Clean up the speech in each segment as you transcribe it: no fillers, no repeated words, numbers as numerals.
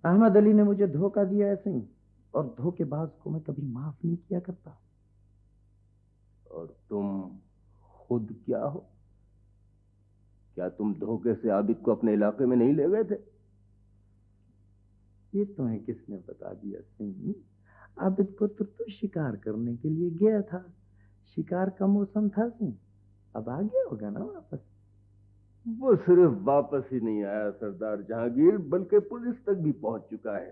احمد علی نے مجھے دھوکہ دیا ایسے ہی، اور دھوکے باز کو میں کبھی معاف نہیں کیا کرتا۔ اور تم خود کیا ہو؟ کیا تم دھوکے سے عابد کو اپنے علاقے میں نہیں لے گئے تھے؟ یہ تمہیں کس نے بتا دیا سنگھ؟ عابد پتر تو شکار کرنے کے لیے گیا تھا، شکار کا موسم تھا سنگھ، اب آ گیا ہوگا نا واپس۔ وہ صرف واپس ہی نہیں آیا سردار جہانگیر، بلکہ پولیس تک بھی پہنچ چکا ہے۔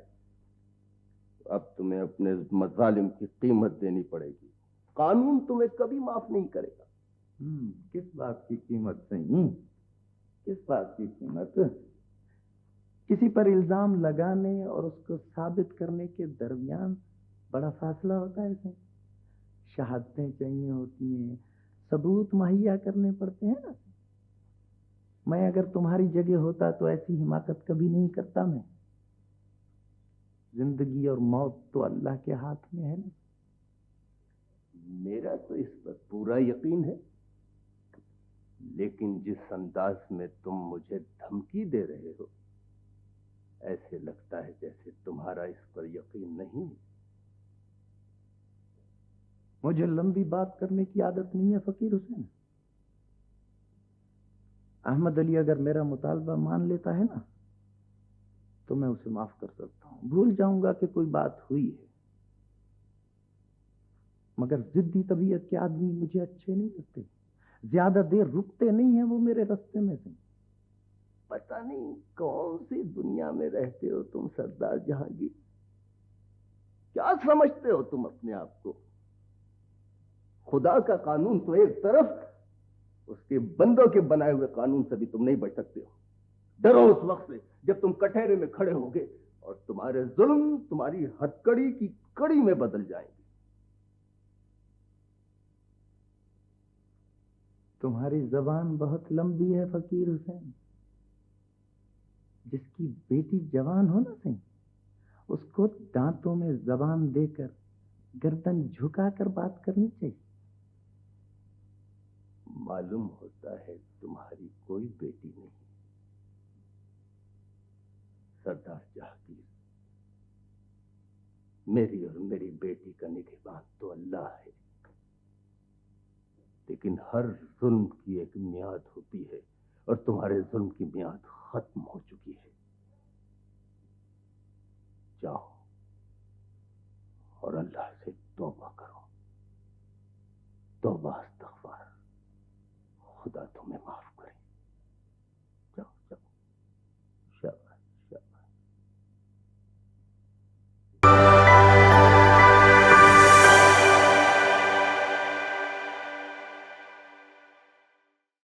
اب تمہیں اپنے مظالم کی قیمت دینی پڑے گی، قانون تمہیں کبھی معاف نہیں کرے گا۔ کس بات کی قیمت سنگھ؟ کس بات کی قیمت؟ کسی پر الزام لگانے اور اس کو ثابت کرنے کے درمیان بڑا فاصلہ ہوتا ہے سنگھ۔ شہادتیں چاہیے ہوتی ہیں، ثبوت مہیا کرنے پڑتے ہیں نا۔ میں اگر تمہاری جگہ ہوتا تو ایسی حماقت کبھی نہیں کرتا میں۔ زندگی اور موت تو اللہ کے ہاتھ میں ہے نا۔ میرا تو اس پر پورا یقین ہے، لیکن جس انداز میں تم مجھے دھمکی دے رہے ہو، ایسے لگتا ہے جیسے تمہارا اس پر یقین نہیں۔ مجھے لمبی بات کرنے کی عادت نہیں ہے فقیر حسین۔ احمد علی اگر میرا مطالبہ مان لیتا ہے نا تو میں اسے معاف کر سکتا ہوں، بھول جاؤں گا کہ کوئی بات ہوئی ہے۔ مگر ضدی طبیعت کے آدمی مجھے اچھے نہیں لگتے، زیادہ دیر رکتے نہیں ہیں وہ میرے راستے میں سے۔ پتہ نہیں کون سی دنیا میں رہتے ہو تم سردار جہانگیر، کیا سمجھتے ہو تم اپنے آپ کو؟ خدا کا قانون تو ایک طرف، اس کے بندوں کے بنائے ہوئے قانون سے بھی تم نہیں بچ سکتے ہو۔ ڈرو اس وقت سے جب تم کٹہرے میں کھڑے ہوگے اور تمہارے ظلم تمہاری ہتکڑی کی کڑی میں بدل جائیں گے۔ تمہاری زبان بہت لمبی ہے فقیر حسین۔ جس کی بیٹی جوان ہو نا سنگھ، اس کو دانتوں میں زبان دے کر گردن جھکا کر بات کرنی چاہیے۔ معلوم ہوتا ہے تمہاری کوئی بیٹی نہیں سردار جہانگیر۔ میری اور میری بیٹی کا نگہبان تو اللہ ہے، لیکن ہر ظلم کی ایک میعاد ہوتی ہے، اور تمہارے ظلم کی میعاد ختم ہو چکی ہے۔ جاؤ اور اللہ سے توبہ کرو، توبہ